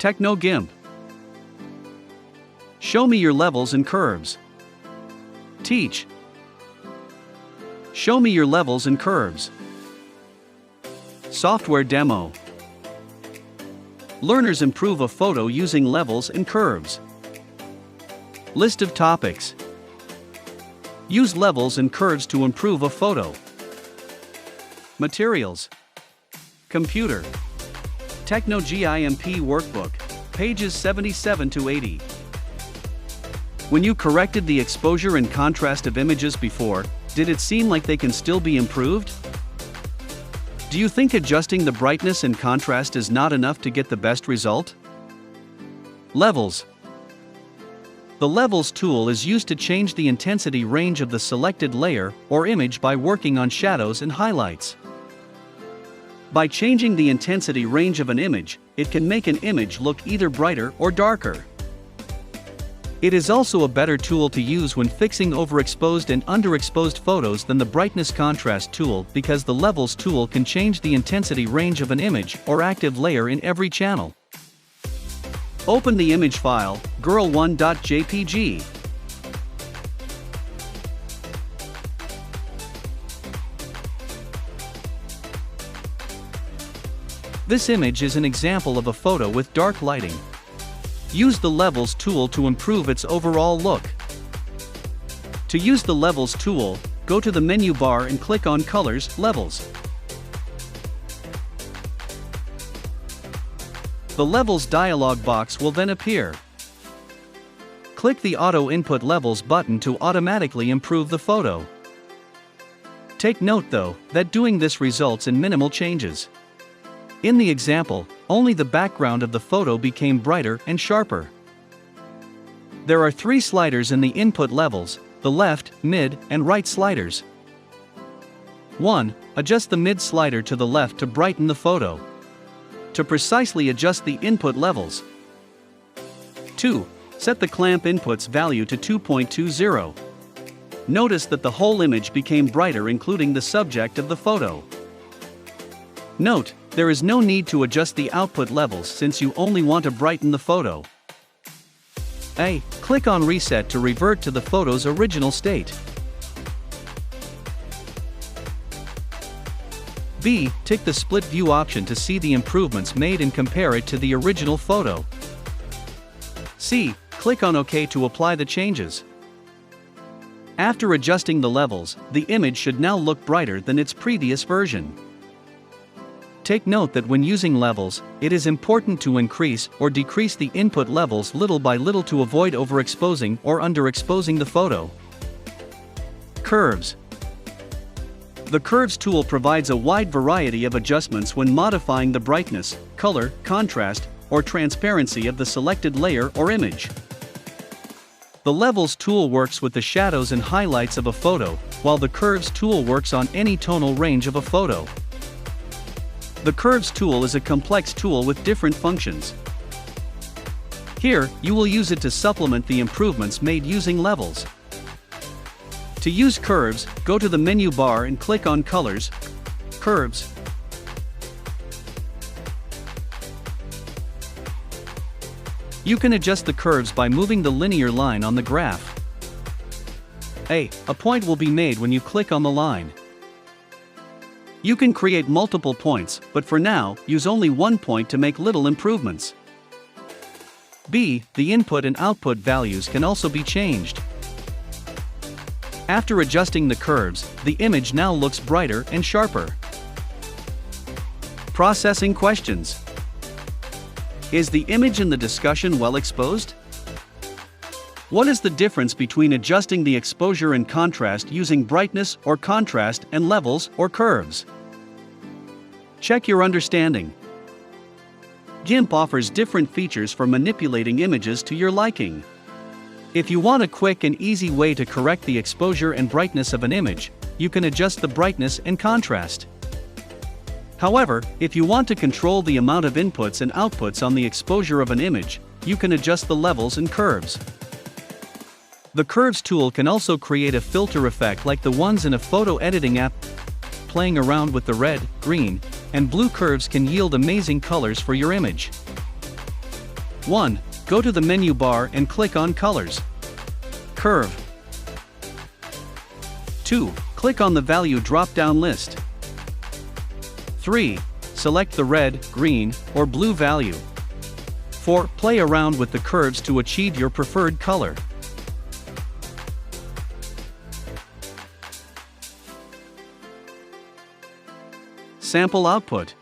TechnoGimp. Show me your levels and curves. Teach. Show me your levels and curves. Software demo. Learners improve a photo using levels and curves. List of topics. Use levels and curves to improve a photo. Materials. Computer. TechnoGimp workbook, pages 77 to 80. When you corrected the exposure and contrast of images before, did it seem like they can still be improved? Do you think adjusting the brightness and contrast is not enough to get the best result? Levels. The Levels tool is used to change the intensity range of the selected layer or image by working on shadows and highlights. By changing the intensity range of an image, it can make an image look either brighter or darker. It is also a better tool to use when fixing overexposed and underexposed photos than the brightness contrast tool because the Levels tool can change the intensity range of an image or active layer in every channel. Open the image file, girl1.jpg. This image is an example of a photo with dark lighting. Use the Levels tool to improve its overall look. To use the Levels tool, go to the menu bar and click on Colors, Levels. The Levels dialog box will then appear. Click the Auto Input Levels button to automatically improve the photo. Take note though, that doing this results in minimal changes. In the example, only the background of the photo became brighter and sharper. There are 3 sliders in the input levels, the left, mid, and right sliders. 1. Adjust the mid slider to the left to brighten the photo. To precisely adjust the input levels. 2. Set the clamp inputs value to 2.20. Notice that the whole image became brighter including the subject of the photo. Note, there is no need to adjust the output levels since you only want to brighten the photo. A. Click on Reset to revert to the photo's original state. B. Tick the Split View option to see the improvements made and compare it to the original photo. C. Click on OK to apply the changes. After adjusting the levels, the image should now look brighter than its previous version. Take note that when using levels, it is important to increase or decrease the input levels little by little to avoid overexposing or underexposing the photo. Curves. The Curves tool provides a wide variety of adjustments when modifying the brightness, color, contrast, or transparency of the selected layer or image. The Levels tool works with the shadows and highlights of a photo, while the Curves tool works on any tonal range of a photo. The Curves tool is a complex tool with different functions. Here, you will use it to supplement the improvements made using levels. To use curves, go to the menu bar and click on Colors, Curves. You can adjust the curves by moving the linear line on the graph. A point will be made when you click on the line. You can create multiple points, but for now, use only one point to make little improvements. B. The input and output values can also be changed. After adjusting the curves, the image now looks brighter and sharper. Processing questions. Is the image in the discussion well exposed? What is the difference between adjusting the exposure and contrast using brightness or contrast and levels or curves? Check your understanding. GIMP offers different features for manipulating images to your liking. If you want a quick and easy way to correct the exposure and brightness of an image, you can adjust the brightness and contrast. However, if you want to control the amount of inputs and outputs on the exposure of an image, you can adjust the levels and curves. The Curves tool can also create a filter effect like the ones in a photo editing app. Playing around with the red, green, and blue curves can yield amazing colors for your image. 1. Go to the menu bar and click on Colors. Curve. 2. Click on the value drop-down list. 3. Select the red, green, or blue value. 4. Play around with the curves to achieve your preferred color. Sample output.